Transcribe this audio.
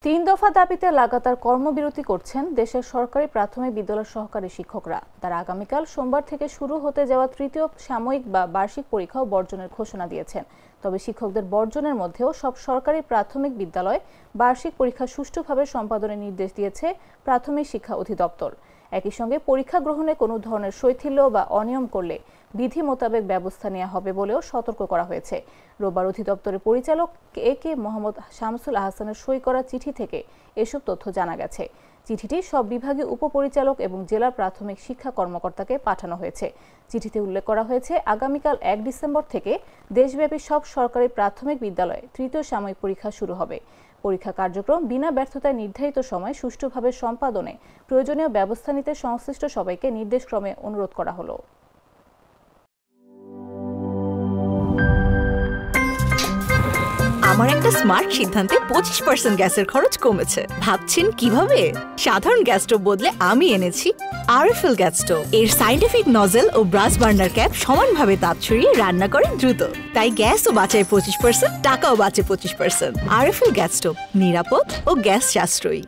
তিন দফা দাবিতে লাগাতার কর্মবিরতি করছেন দেশের সরকারি প্রাথমিক বিদ্যালয়ের সহকারী শিক্ষকরা। তারা আগামীকাল সোমবার থেকে শুরু হতে যাওয়া তৃতীয় সাময়িক বা বার্ষিক পরীক্ষাও বর্জনের ঘোষণা দিয়েছেন। তবে শিক্ষকদের বর্জনের মধ্যেও সব সরকারি প্রাথমিক বিদ্যালয় বার্ষিক পরীক্ষা সুষ্ঠুভাবে সম্পাদনের নির্দেশ দিয়েছে প্রাথমিক শিক্ষা অধিদপ্তর। একই সঙ্গে পরীক্ষা গ্রহণে কোনো ধরনের শৈথিল্য বা অনিয়ম করলে বিধি মোতাবেক ব্যবস্থা নেওয়া হবে বলেও সতর্ক করা হয়েছে। রোববার অধিদপ্তরের পরিচালক কে মোহাম্মদ শামসুল আহসানের সই করা চিঠি থেকে এসব তথ্য জানা গেছে। চিঠিটি সব বিভাগীয় উপপরিচালক এবং জেলা প্রাথমিক শিক্ষা কর্মকর্তাকে পাঠানো হয়েছে। চিঠিতে উল্লেখ করা হয়েছে, আগামীকাল ১ ডিসেম্বর থেকে দেশব্যাপী সব সরকারি প্রাথমিক বিদ্যালয়ে তৃতীয় সাময়িক পরীক্ষা শুরু হবে। পরীক্ষা কার্যক্রম বিনা ব্যর্থতায় নির্ধারিত সময় সুষ্ঠুভাবে সম্পাদনে প্রয়োজনীয় ব্যবস্থা নিতে সংশ্লিষ্ট সবাইকে নির্দেশক্রমে অনুরোধ করা হলো। আমার একটা স্মার্ট সিদ্ধান্তে 25% গ্যাসের খরচ কমেছে। ভাবছেন কিভাবে? সাধারণ গ্যাস স্টোভ বদলে আমি এনেছি আরএফএল গ্যাস স্টোভ। এর সাইন্টিফিক নজল ও ব্রাস বার্নার ক্যাপ সমানভাবে তাপ ছড়িয়ে রান্না করে দ্রুত। তাই গ্যাসও বাঁচায় 25%, টাকাও বাঁচে 25%। আরএফএল গ্যাস স্টোভ নিরাপদ ও গ্যাস সাশ্রয়ী।